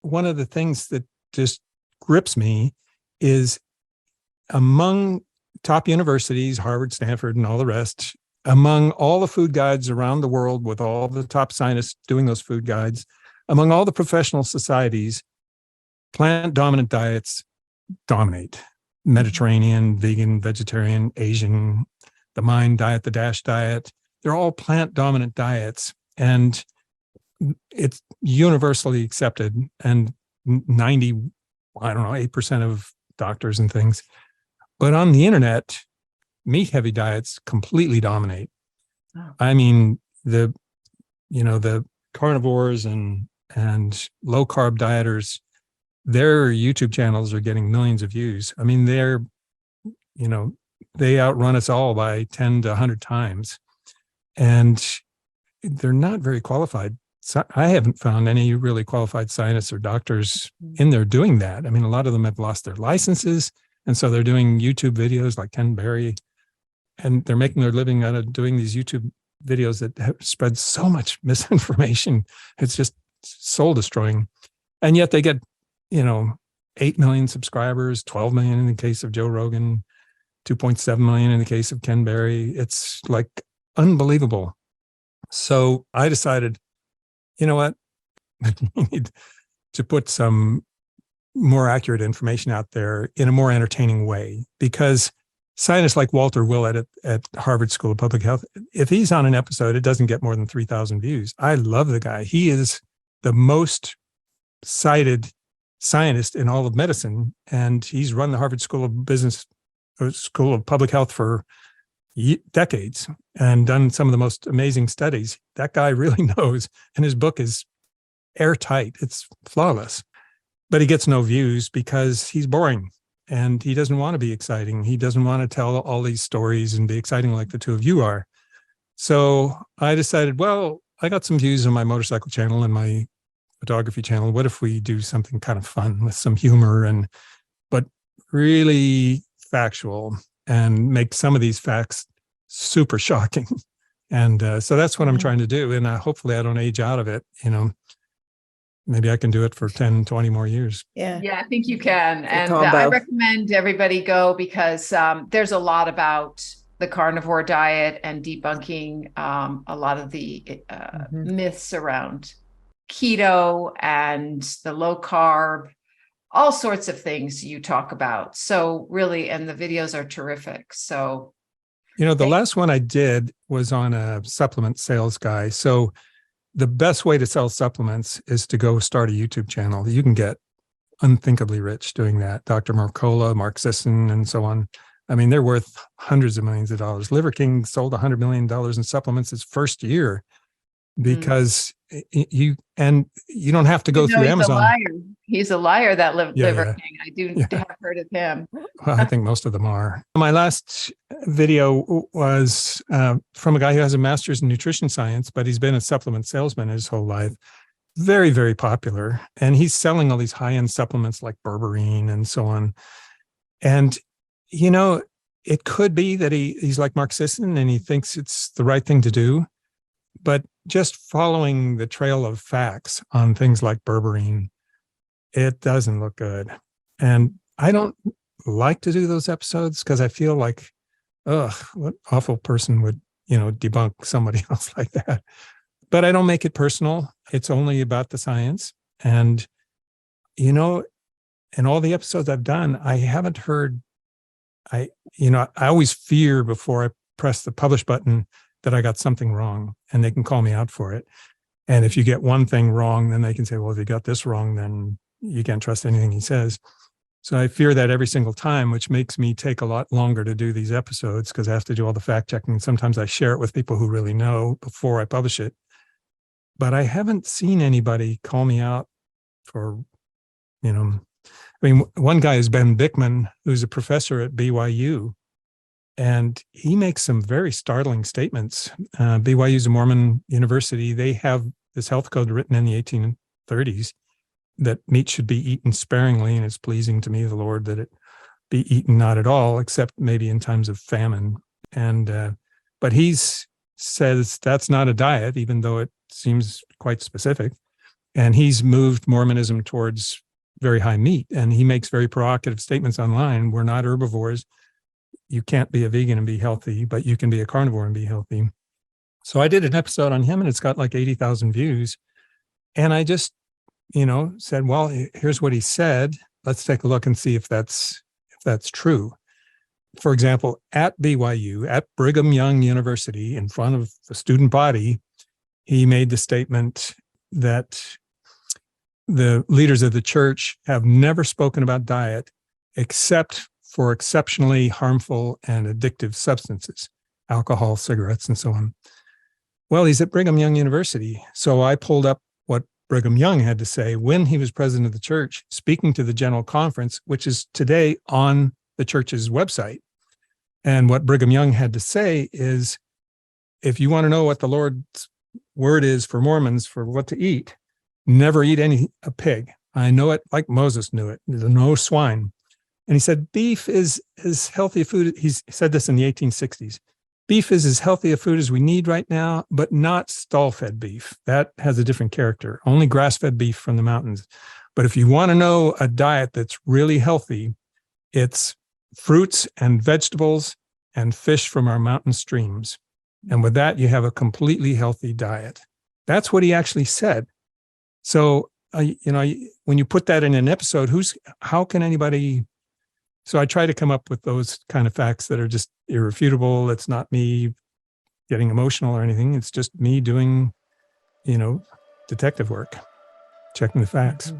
one of the things that just grips me is among top universities, Harvard, Stanford, and all the rest, among all the food guides around the world with all the top scientists doing those food guides, among all the professional societies, plant-dominant diets dominate. Mediterranean, vegan, vegetarian, Asian, the Mind diet, the DASH diet, they're all plant-dominant diets. And it's universally accepted. And 8% of doctors and things. But on the internet, meat-heavy diets completely dominate. Oh. I mean, the carnivores and low-carb dieters, their YouTube channels are getting millions of views. I mean, they outrun us all by 10 to 100 times. And they're not very qualified. So I haven't found any really qualified scientists or doctors in there doing that. I mean, a lot of them have lost their licenses. And so they're doing YouTube videos like Ken Berry, and they're making their living out of doing these YouTube videos that have spread so much misinformation. It's just soul destroying. And yet they get, 8 million subscribers, 12 million in the case of Joe Rogan, 2.7 million in the case of Ken Berry. It's like unbelievable. So I decided, you know what? We need to put some more accurate information out there in a more entertaining way, because scientists like Walter Willett at Harvard School of Public Health, if he's on an episode, it doesn't get more than 3,000 views. I love the guy. He is the most cited scientist in all of medicine, and he's run the Harvard School of School of Public Health for decades and done some of the most amazing studies. That guy really knows, and his book is airtight. It's flawless. But he gets no views because he's boring and he doesn't want to be exciting. He doesn't want to tell all these stories and be exciting like the two of you are. So I decided, well, I got some views on my motorcycle channel and my photography channel. What if we do something kind of fun with some humor but really factual, and make some of these facts super shocking. And so that's what I'm trying to do. And hopefully I don't age out of it. Maybe I can do it for 10, 20 more years. Yeah, I think you can. And I recommend everybody go, because there's a lot about the carnivore diet and debunking a lot of the myths around keto and the low carb, all sorts of things you talk about. So really, and the videos are terrific. So, the last one I did was on a supplement sales guy. So the best way to sell supplements is to go start a YouTube channel. You can get unthinkably rich doing that. Dr. Mercola, Mark Sisson, and so on. I mean, they're worth hundreds of millions of dollars. Liver King sold $100 million in supplements his first year, because you don't have to go through Amazon. He's a liar, that Liver King. I have heard of him. Well, I think most of them are. My last video was from a guy who has a master's in nutrition science, but he's been a supplement salesman his whole life. Very, very popular. And he's selling all these high-end supplements like berberine and so on. And, it could be that he's like Mark Sisson and he thinks it's the right thing to do. But just following the trail of facts on things like berberine, it doesn't look good. And I don't like to do those episodes because I feel like, what awful person would, debunk somebody else like that. But I don't make it personal. It's only about the science. And, in all the episodes I've done, I haven't heard, I always fear before I press the publish button that I got something wrong, and they can call me out for it. And if you get one thing wrong, then they can say, well, if you got this wrong, then you can't trust anything he says. So I fear that every single time, which makes me take a lot longer to do these episodes because I have to do all the fact checking. Sometimes I share it with people who really know before I publish it. But I haven't seen anybody call me out for, one guy is Ben Bickman, who's a professor at BYU. And he makes some very startling statements. BYU is a Mormon university. They have this health code written in the 1830s that meat should be eaten sparingly, and it's pleasing to me, the Lord, that it be eaten not at all, except maybe in times of famine. And but he says that's not a diet, even though it seems quite specific. And he's moved Mormonism towards very high meat. And he makes very provocative statements online. We're not herbivores. You can't be a vegan and be healthy, but you can be a carnivore and be healthy. So I did an episode on him, and it's got like 80,000 views. And I just, said, well, here's what he said. Let's take a look and see if that's true. For example, at BYU, at Brigham Young University, in front of the student body, he made the statement that the leaders of the church have never spoken about diet except for exceptionally harmful and addictive substances, alcohol, cigarettes, and so on. Well, he's at Brigham Young University. So I pulled up what Brigham Young had to say when he was president of the church, speaking to the General Conference, which is today on the church's website. And what Brigham Young had to say is, if you want to know what the Lord's word is for Mormons for what to eat, never eat a pig. I know it like Moses knew it. There's no swine. And he said, beef is as healthy a food. He said this in the 1860s. Beef is as healthy a food as we need right now, but not stall-fed beef. That has a different character. Only grass-fed beef from the mountains. But if you want to know a diet that's really healthy, it's fruits and vegetables and fish from our mountain streams. And with that, you have a completely healthy diet. That's what he actually said. So, when you put that in an episode, how can anybody? So I try to come up with those kind of facts that are just irrefutable. It's not me getting emotional or anything. It's just me doing, detective work, checking the facts.